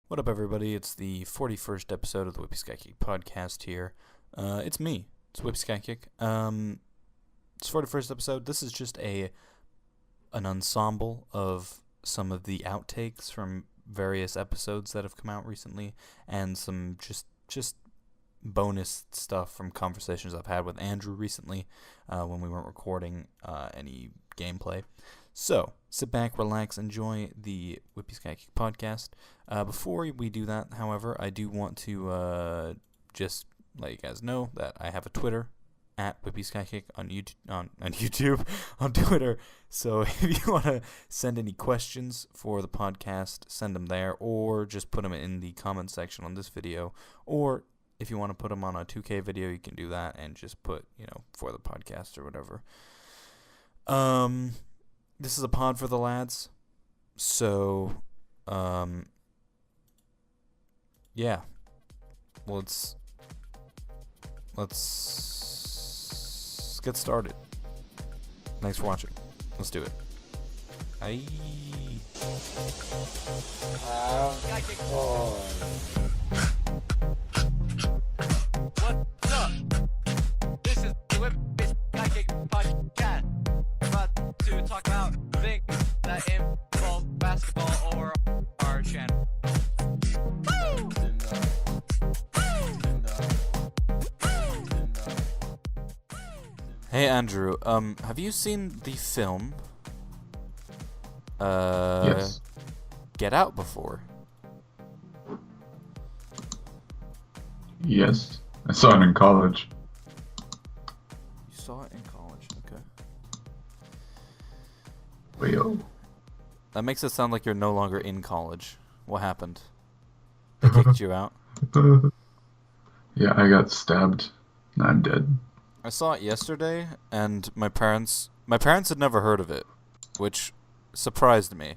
What up, everybody? It's the 41st episode of the WIPPYSKYKICK podcast here. It's me. It's WIPPYSKYKICK. It's 41st episode. This is just an ensemble of some of the outtakes from various episodes that have come out recently, and some just bonus stuff from conversations I've had with Andrew recently when we weren't recording any gameplay. So, sit back, relax, enjoy the WIPPYSKYKICK podcast. Before we do that, however, I do want to just let you guys know that I have a Twitter, at WIPPYSKYKICK on YouTube, on Twitter. So if you want to send any questions for the podcast, send them there, or just put them in the comment section on this video. Or if you want to put them on a 2K video, you can do that and just put, for the podcast or whatever. This is a pod for the lads, so, yeah, let's get started. Thanks for watching. Let's do it. Aye. What's up? This is the WIPPYSKYKICK podcast. About to talk about things that involve basketball or our channel. Hey Andrew, have you seen the film Yes. Get Out before? Yes. I saw it in college. You saw it in college, okay. Well, That makes it sound like you're no longer in college. What happened? They kicked you out? yeah, I got stabbed. And I'm dead. I saw it yesterday, and my parents had never heard of it, which surprised me.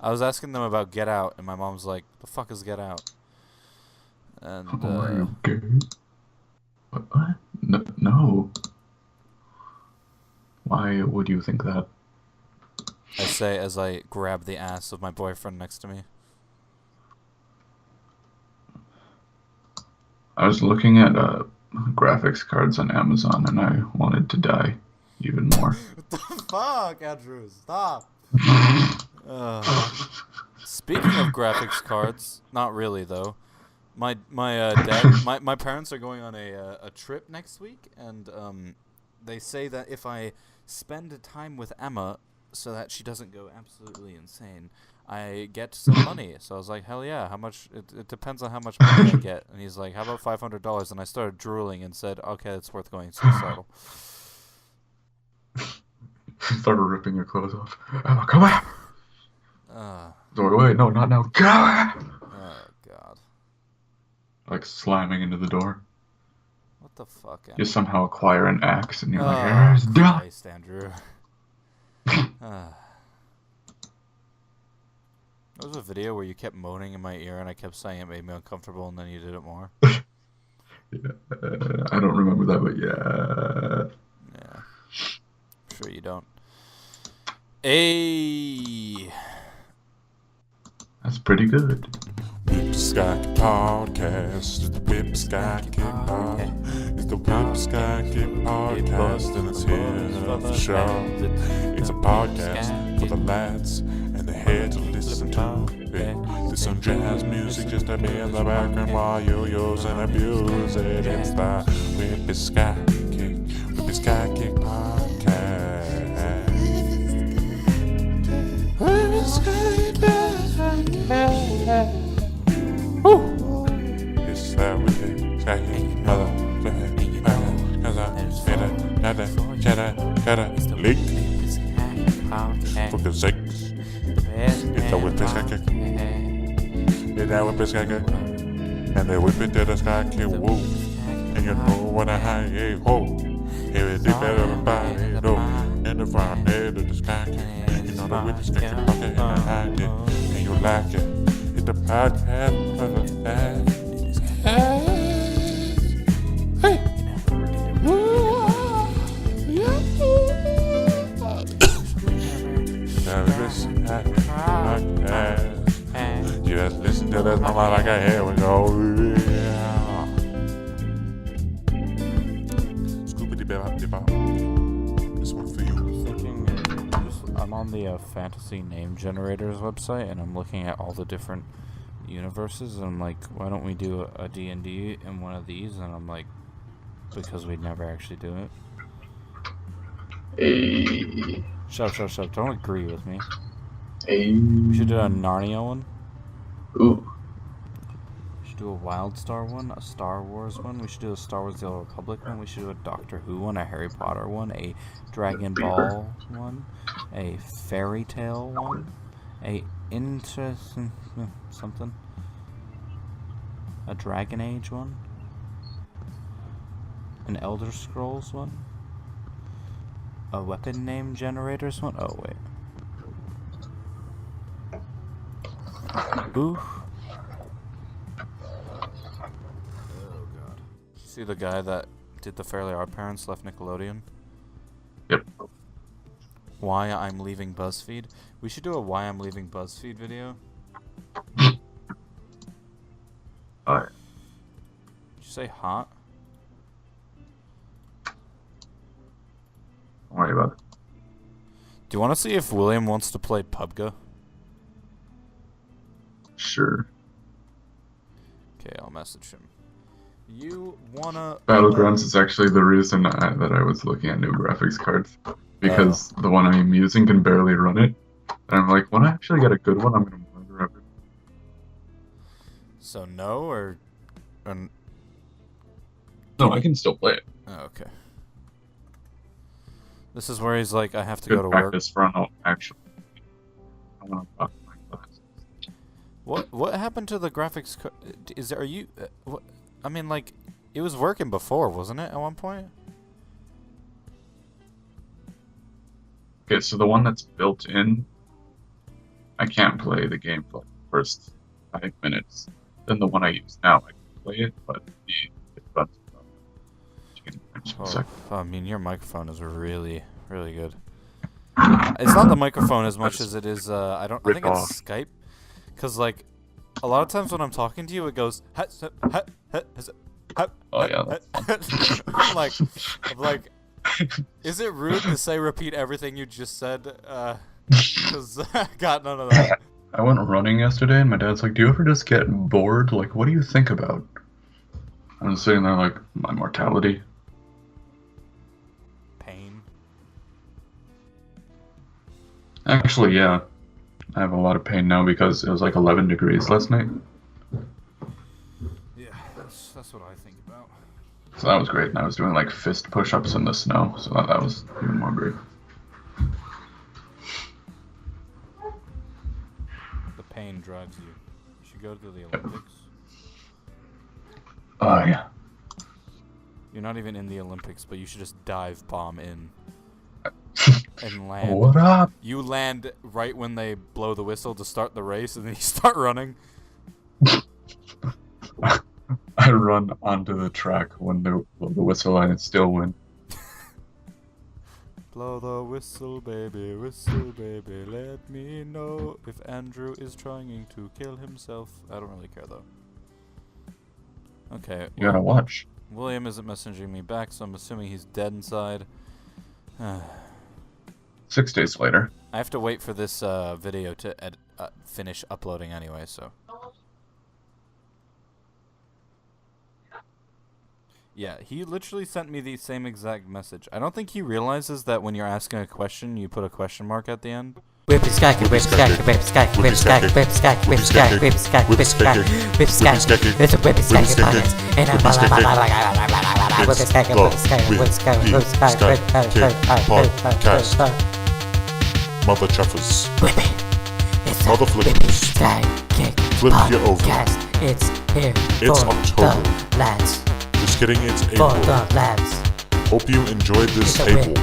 I was asking them about Get Out, and my mom's like, "The fuck is Get Out?" And Are you gay? What? No. Why would you think that? I say as I grab the ass of my boyfriend next to me. I was looking at graphics cards on Amazon, and I wanted to die even more. What the fuck, Andrew? Stop. Speaking of graphics cards, not really though. My parents are going on a trip next week, and they say that if I spend time with Emma, so that she doesn't go absolutely insane, I get some money. So I was like, hell yeah, how much? It depends on how much money I get. And he's like, how about $500? And I started drooling and said, okay, it's worth going suicidal. Started ripping your clothes off. Emma, come on! Door away. No, not now. Go! Oh god. Like slamming into the door. What the fuck, Andrew? You somehow acquire an axe, and you're like, "Here's done." Christ, Andrew. There was a video where you kept moaning in my ear, and I kept saying it made me uncomfortable, and then you did it more. Yeah, I don't remember that, but yeah. Yeah. Sure you don't. Hey. That's pretty good. WIPPYSKYKICK podcast. It's the WIPPYSKYKICK podcast. It's the WIPPYSKYKICK podcast, and it's here for sure. It's a podcast for the lads and the head to listen to it. There's some jazz music just to be in the background while you use and abuse it. It's the WIPPYSKYKICK podcast. Woo! It's that WIPPYSKYKICK for the sakes. It's the WIPPYSKYKICK. It's that WIPPYSKYKICK. And the whip it to the sky kick, woo. And you know what I high, ho. Here it deep at everybody, though. And the front head of the sky kick. You know the WIPPYSKYKICK podcast, and I hide it. And you like it. It's the podcast for the lads. Hey! Woo! Yeah! The WIPPYSKYKICK podcast. Just listen to there's no light like a here we go. Yeah. Scoopity bop. This one for you. I'm on the fantasy name generators website, and I'm looking at all the different universes, and I'm like, why don't we do a D&D in one of these? And I'm like, because we'd never actually do it. Hey. Shut up. Don't agree with me. Hey. We should do a Narnia one. Ooh. We should do a Wildstar one, a Star Wars one. We should do a Star Wars The Old Republic one. We should do a Doctor Who one, a Harry Potter one, a Dragon Ball one, a Fairy Tale one, a interesting something, a Dragon Age one, an Elder Scrolls one, a weapon name generators one. Oh wait. Ooh. Oh god. See the guy that did the Fairly Odd Parents left Nickelodeon? Yep. Why I'm leaving BuzzFeed? We should do a Why I'm leaving BuzzFeed video. Alright. Did you say hot? Don't worry about it. Do you want to see if William wants to play PUBG? Sure. Okay, I'll message him. You wanna... Battlegrounds is actually the reason that I was looking at new graphics cards. Because the one I'm using can barely run it. And I'm like, when I actually get a good one, I'm going to murder everything. So no, or... No, I can still play it. Oh, okay. This is where he's like, I have to go to work. Practice run, actually. I want to talk to my class. What happened to the graphics card? Are you... what? I mean, like, it was working before, wasn't it, at one point? Okay, so the one that's built in, I can't play the game for like the first 5 minutes. Then the one I use now, I can play it, but it runs. I mean, your microphone is really, really good. It's not the microphone as much as it is. I think it's Skype, because like a lot of times when I'm talking to you, it goes. Oh yeah. I'm like, is it rude to say repeat everything you just said? Because I got none of that. I went running yesterday, and my dad's like, "Do you ever just get bored? Like, what do you think about?" I was sitting there like, my mortality. Pain. Actually, yeah. I have a lot of pain now because it was like 11 degrees last night. Yeah, that's what I think about. So that was great. And I was doing like fist push-ups in the snow, so that was even more great. The pain drives you. You should go to the Olympics. Oh, yeah. You're not even in the Olympics, but you should just dive bomb in. And land. What up? You land right when they blow the whistle to start the race, and then you start running. I run onto the track when they blow the whistle and it's still win. Blow the whistle, baby, let me know if Andrew is trying to kill himself. I don't really care, though. Okay. You gotta watch. William isn't messaging me back, so I'm assuming he's dead inside. 6 days later. I have to wait for this video to finish uploading anyway, so. Yeah, he literally sent me the same exact message. I don't think he realizes that when you're asking a question, you put a question mark at the end. WIPPYSKYKICK, WIPPYSKYKICK, WIPPYSKYKICK, WIPPYSKYKICK, WIPPYSKYKICK, WIPPYSKYKICK, WIPPYSKYKICK, WIPPYSKYKICK. It's a WIPPYSKYKICK podcast, and I'm WIPPYSKYKICK Mother chuffers. Whippy. It's Mother flippers. WIPPYSKYKICK Flip you over. podcast. It's here It's for October. the lads. Just kidding, it's For April. the lads. Hope you enjoyed this It's a table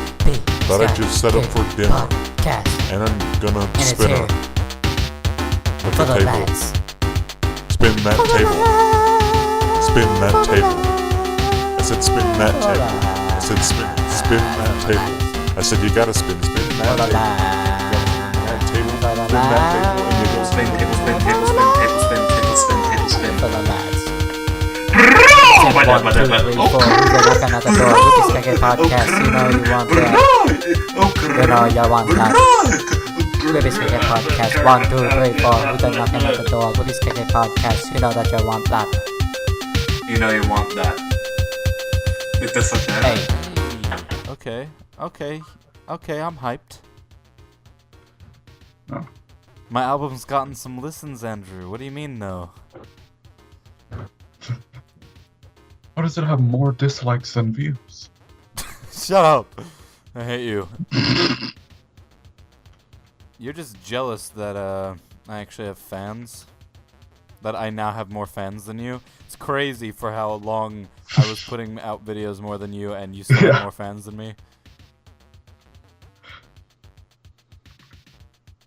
that I just set up for WIPPYSKYKICK dinner. podcast, And I'm gonna and it's spin here her with for the the table. lads. Spin that table. Spin that table. I said spin that table. I said spin that table. I said you gotta spin that table. Spin that table. And you go Spin table, spin table, spin table, spin table, spin 1, 2, 3, 4. Who's the knocking at the door? WIPPYSKYKICK Podcast. You know you want that. You know you want that. WIPPYSKYKICK Podcast. 1, 2, 3, 4. Who's the knocking at the door? WIPPYSKYKICK Podcast. You know that you want that. You know you want that. Ito sa chat. Hey. Okay, I'm hyped. No. My album's gotten some listens, Andrew. What do you mean, no? How does it have more dislikes than views? Shut up! I hate you. You're just jealous that I actually have fans. That I now have more fans than you. It's crazy for how long I was putting out videos more than you, and you still have more fans than me.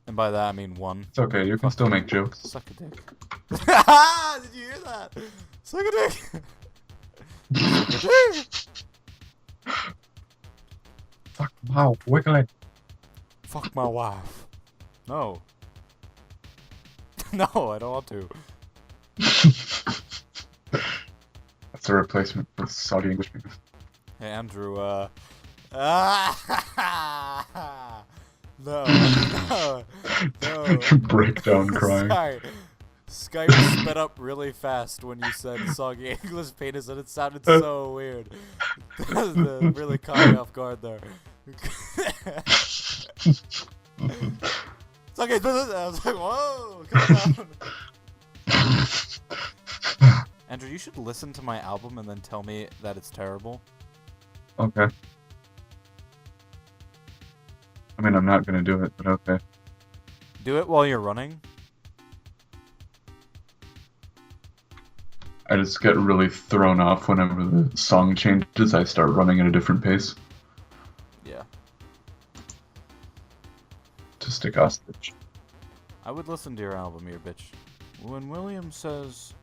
And by that I mean one. It's okay, you can still make jokes. Suck a dick. Did you hear that? Suck a dick. Suck a dick. Fuck, wow, wiggle it. Fuck my wife. No. No, I don't want to. That's a replacement for Saudi English people. Hey Andrew, no, no. Breakdown crying. Sorry. Skype sped up really fast when you said soggy English penis, and it sounded so weird. That really caught me off guard there. It's okay. I was like, whoa, calm down. Andrew, you should listen to my album and then tell me that it's terrible. Okay. I mean, I'm not gonna do it, but okay. Do it while you're running. I just get really thrown off whenever the song changes. I start running at a different pace Yeah. to stick hostage. I would listen to your album, you bitch. When William says,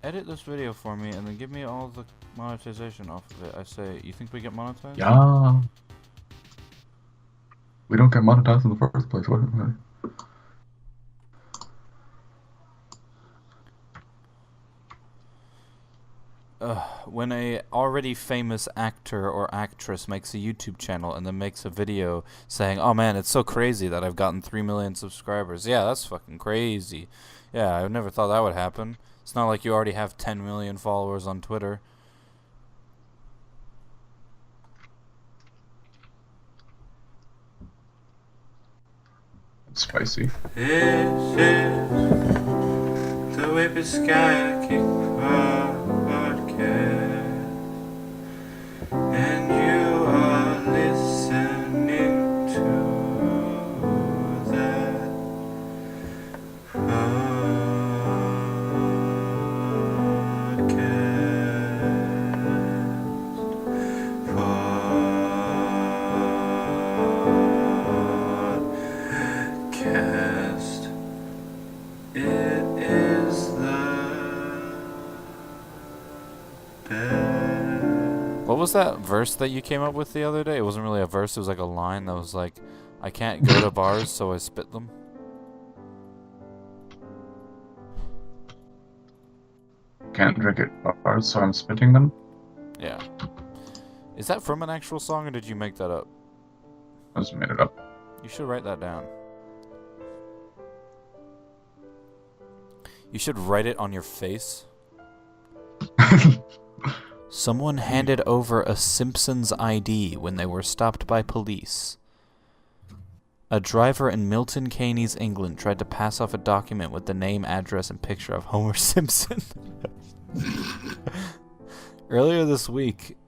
edit this video for me and then give me all the monetization off of it, I say, you think we get monetized? Yeah. We don't get monetized in the first place. What? When a already famous actor or actress makes a YouTube channel and then makes a video saying, oh man, it's so crazy that I've gotten 3 million subscribers. Yeah, that's fucking crazy. Yeah, I never thought that would happen. It's not like you already have 10 million followers on Twitter. It's spicy. This is the WIPPYSKYKICK Podcast, and you are listening to that podcast. It is the best. What was that verse that you came up with the other day? It wasn't really a verse, it was like a line that was like, I can't go to bars, so I spit them. Can't drink it bars, so I'm spitting them. Yeah. Is that from an actual song, or did you make that up? I just made it up. You should write that down. You should write it on your face. Someone handed over a Simpsons ID when they were stopped by police. A driver in Milton Keynes, England tried to pass off a document with the name, address, and picture of Homer Simpson. Earlier this week,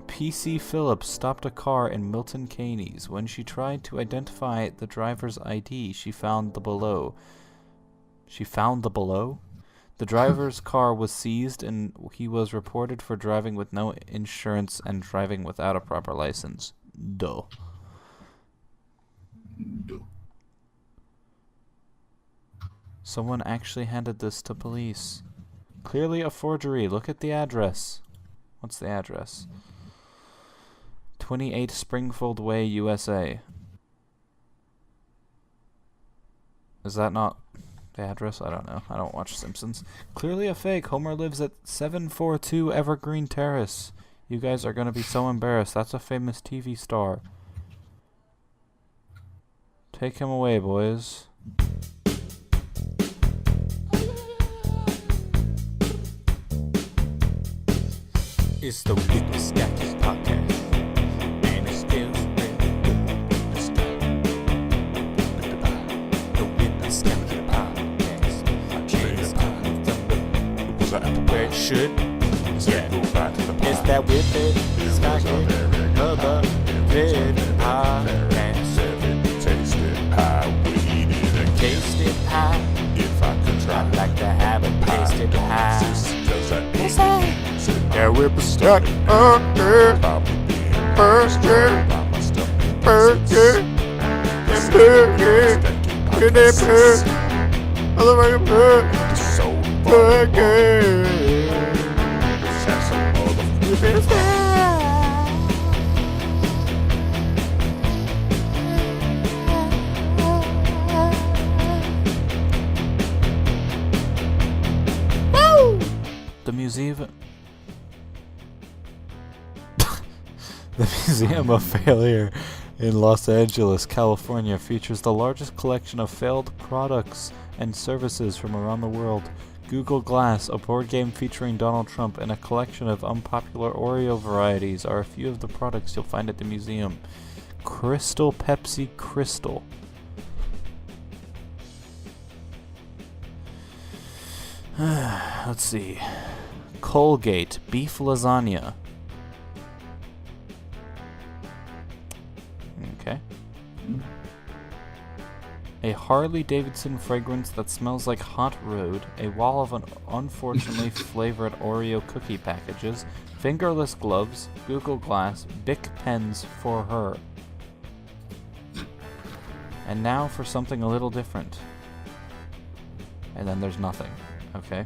PC Phillips stopped a car in Milton Keynes. When she tried to identify the driver's ID, she found the below. The driver's car was seized and he was reported for driving with no insurance and driving without a proper license. Duh. Someone actually handed this to police. Clearly a forgery. Look at the address. What's the address? 28 Springfield Way, USA. Is that not The address? I don't know. I don't watch Simpsons. Clearly a fake. Homer lives at 742 Evergreen Terrace. You guys are going to be so embarrassed. That's a famous TV star. Take him away, boys. It's the WIPPYSKYKICK Podcast. And it's still the WIPPYSKYKICK Podcast. Where it should. Yeah. It's that WIPPYSKYKICK Podcast. Tasted pie. If I could try, I'd like to have a tasted pie. What's that? Yeah, WIPPYSKYKICK Podcast. First year. First year. The museum... The Museum of Failure in Los Angeles, California features the largest collection of failed products and services from around the world. Google Glass, a board game featuring Donald Trump, and a collection of unpopular Oreo varieties are a few of the products you'll find at the museum. Crystal Pepsi Crystal. Let's see. Colgate beef lasagna. Okay. A Harley Davidson fragrance that smells like hot road, a wall of unfortunately flavored Oreo cookie packages, fingerless gloves, Google Glass, Bic pens for her. And now for something a little different. And then there's nothing. Okay.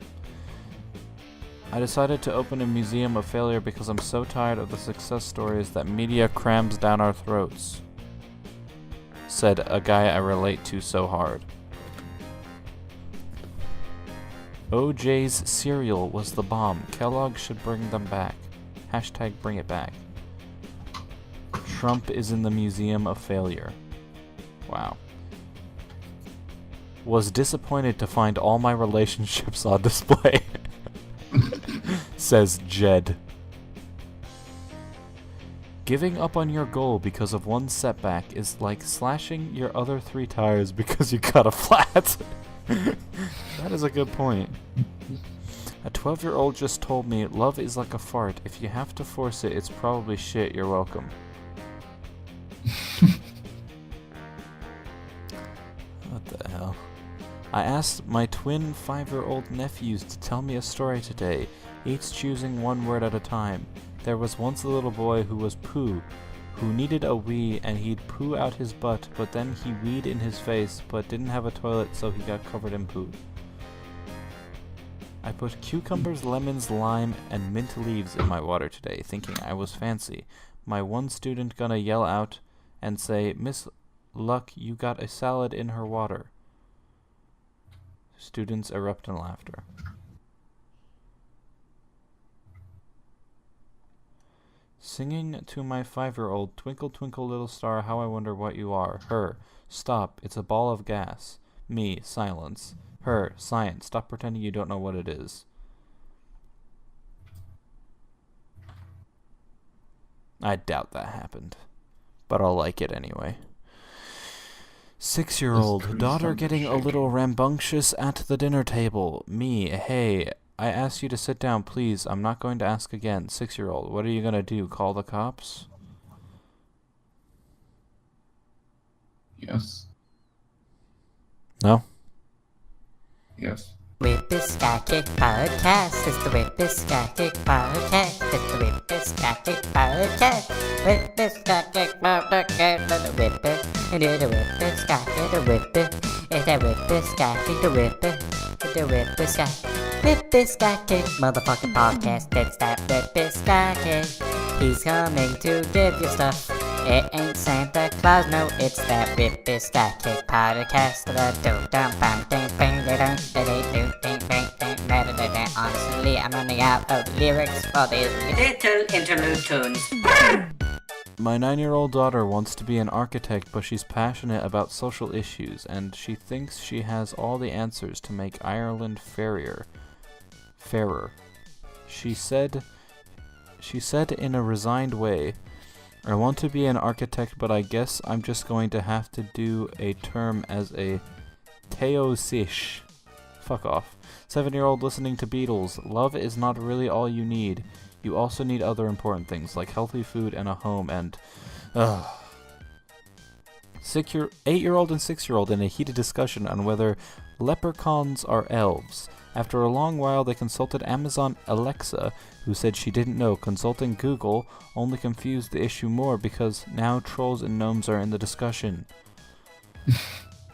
I decided to open a museum of failure because I'm so tired of the success stories that media crams down our throats, said a guy I relate to so hard. OJ's cereal was the bomb. Kellogg should bring them back. Hashtag bring it back. Trump is in the Museum of Failure. Wow. Was disappointed to find all my relationships on display, says Jed. Giving up on your goal because of one setback is like slashing your other 3 tires because you cut a flat. That is a good point. A 12-year-old just told me love is like a fart. If you have to force it, it's probably shit. You're welcome. What the hell? I asked my twin 5-year-old nephews to tell me a story today, each choosing one word at a time. There was once a little boy who was poo, who needed a wee, and he'd poo out his butt, but then he weed in his face, but didn't have a toilet, so he got covered in poo. I put cucumbers, lemons, lime, and mint leaves in my water today, thinking I was fancy. My one student gonna yell out and say, Miss Luck, you got a salad in her water. Students erupt in laughter. Singing to my 5-year-old, twinkle twinkle little star, how I wonder what you are. Her, stop, it's a ball of gas. Me, silence. Her, science, stop pretending you don't know what it is. I doubt that happened, but I'll like it anyway. 6-year-old, daughter getting a little rambunctious at the dinner table. Me, hey, I asked you to sit down, please. I'm not going to ask again. 6-year-old, what are you gonna do? Call the cops? Yes. No? Yes. WIPPYSKYKICK Podcast. It's the WIPPYSKYKICK Podcast. It's the WIPPYSKYKICK Podcast. WIPPYSKYKICK Podcast. The WIPPY. And the WIPPYSKYKICK. The WIPPY. It's the WIPPYSKYKICK. The WIPPY. The WIPPYSKYKICK motherfucking podcast. It's that WIPPYSKYKICK. He's coming to give you stuff. It ain't Santa Claus, no, it's that Whippy Sky Kick podcast. Honestly, I'm running out of lyrics for these little interlude tunes. My 9-year-old daughter wants to be an architect, but she's passionate about social issues, and she thinks she has all the answers to make Ireland fairer. She said in a resigned way, I want to be an architect, but I guess I'm just going to have to do a term as a teosish. Fuck off. 7-year-old listening to Beatles. Love is not really all you need. You also need other important things, like healthy food and a home, and... 8-year-old and 6-year-old in a heated discussion on whether leprechauns are elves. After a long while, they consulted Amazon Alexa, who said she didn't know. Consulting Google only confused the issue more because now trolls and gnomes are in the discussion.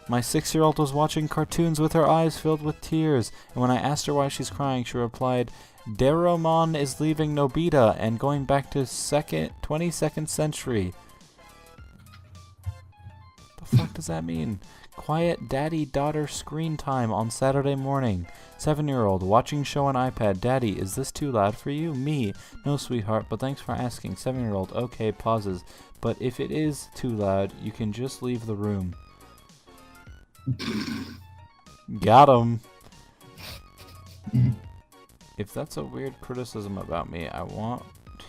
My 6-year-old was watching cartoons with her eyes filled with tears, and when I asked her why she's crying, she replied, Deromon is leaving Nobita and going back to 22nd century. The fuck does that mean? Quiet daddy-daughter screen time on Saturday morning. 7-year-old watching show on iPad. Daddy, is this too loud for you? Me. No, sweetheart, but thanks for asking. 7-year-old. Okay, pauses. But if it is too loud, you can just leave the room. Got him. If that's a weird criticism about me, I won't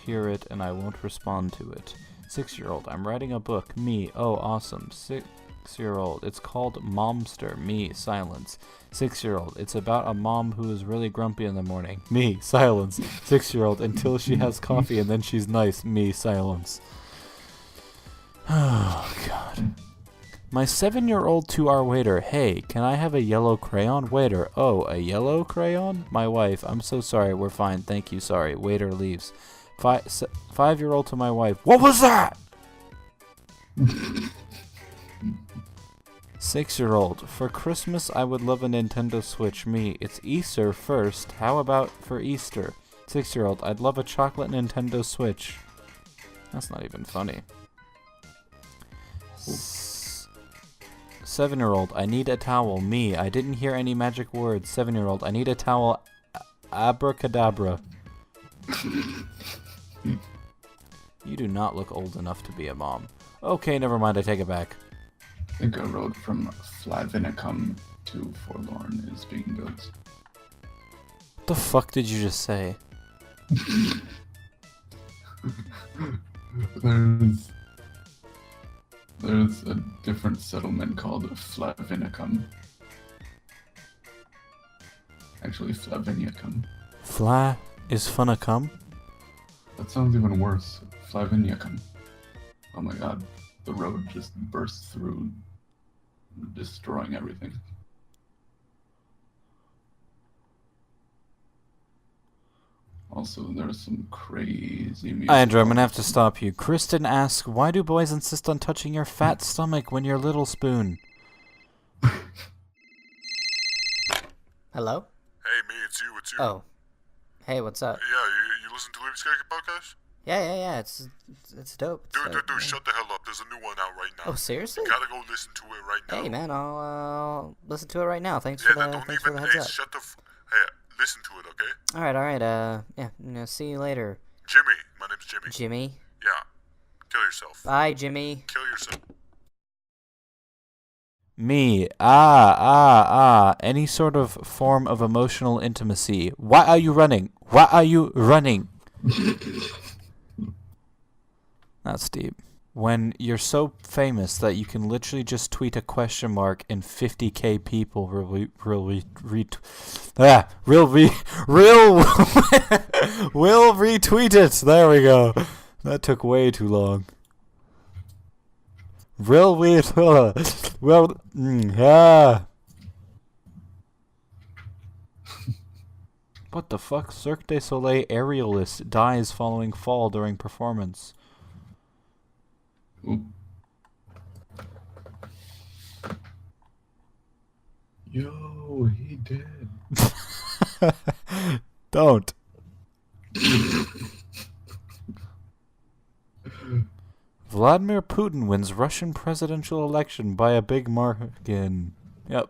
hear it and I won't respond to it. 6-year-old, I'm writing a book. Me, oh awesome. 6-year-old, it's called Momster. Me, silence. 6-year-old, it's about a mom who is really grumpy in the morning. Me, silence. 6-year-old, until she has coffee and then she's nice. Me, silence. Oh, God. My 7-year-old to our waiter, hey, can I have a yellow crayon? Waiter, oh, a yellow crayon? My wife, I'm so sorry, we're fine, thank you, sorry. Waiter leaves. 5-year-old to my wife, what was that? 6-year-old, for Christmas I would love a Nintendo Switch. Me, it's Easter first, how about for Easter? 6-year-old, I'd love a chocolate Nintendo Switch. That's not even funny. 7-year-old, I need a towel. Me, I didn't hear any magic words. 7-year-old, I need a towel. Abracadabra. You do not look old enough to be a mom. Okay, never mind, I take it back. I think a road from Flavinicum to Forlorn is being built. What the fuck did you just say? There's a different settlement called Flavinicum. Actually, Flavinicum. Fla is funna come? That sounds even worse. Flavinicum. Oh my god. The road just bursts through, destroying everything. Also, there's some crazy music. Andrew, I'm gonna have to stop you. Kristen asks, why do boys insist on touching your fat stomach when you're little spoon? Hello? Hey, me, it's you. Oh. Hey, what's up? Yeah, you listen to WIPPYSKYKICK podcast? Yeah, it's dope. It's Dude, dope, man. shut the hell up. There's a new one out right now. Oh, seriously? You gotta go listen to it right now. Hey, man, I'll listen to it right now. Thanks Yeah, for the don't thanks for even. the heads Hey, up. shut the. Hey, listen to it, okay? All right. Yeah, see you later, Jimmy, my name's Jimmy. Jimmy. Yeah, kill yourself. Bye, Jimmy. Kill yourself. Me, any sort of form of emotional intimacy. Why are you running? Why are you running? That's deep. When you're so famous that you can literally just tweet a question mark and 50k people will retweet it. There we go. That took way too long. What the fuck? Cirque du Soleil aerialist dies following fall during performance. Oop. Yo, he did. Don't. Vladimir Putin wins Russian presidential election by a big margin. Yep.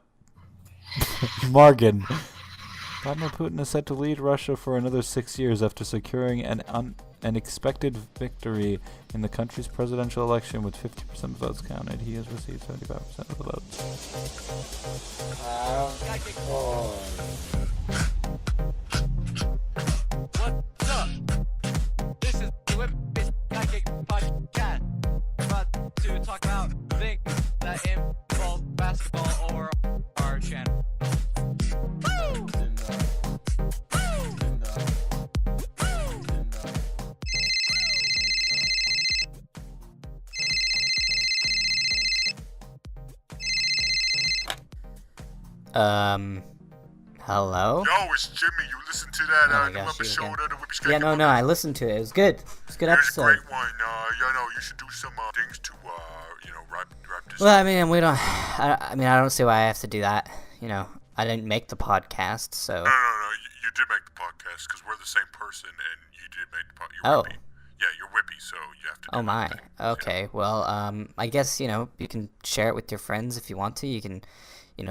Margin. Vladimir Putin is set to lead Russia for another 6 years after securing an expected victory in the country's presidential election with 50% of votes counted. He has received 75% of the votes. What's up? This is the Whippy Skykick Podcast. About to talk about things that involve basketball or our channel. Hello? Yo, it's Jimmy. You listen to that Oh my new gosh, you episode again. of the Whippy Skykick? Yeah, no, I listened to it. It was good. It was a good It's a episode. great one. You should do some things to, wrap this Well, up. I mean, I don't see why I have to do that. You know, I didn't make the podcast, so. No. You did make the podcast because we're the same person, and you did make the podcast. You're Oh. Whippy. Yeah, you're Whippy, so you have to. Oh do my. that thing, Okay. Well, I guess you can share it with your friends if you want to. You can,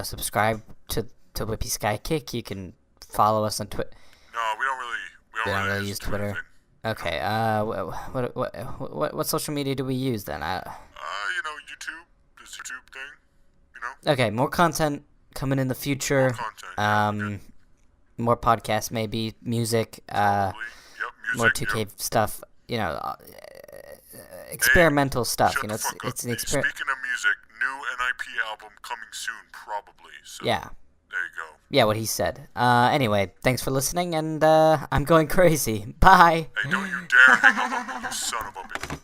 subscribe to Whippy Skykick. You can follow us on Twitter. No, we don't really use Twitter. thing. Okay. What social media do we use then? YouTube. This YouTube thing. Okay. More content coming in the future. Content. More podcasts, maybe music. Probably. Yep, music. More 2K stuff. Experimental stuff. Shut the It's fuck up. it's an Hey, experiment. Speaking of music, new NIP album coming soon, probably. So Yeah. there you go. Yeah, what he said. Anyway, thanks for listening, and I'm going crazy. Bye. Hey, don't you dare hang up on me, you son of a bitch.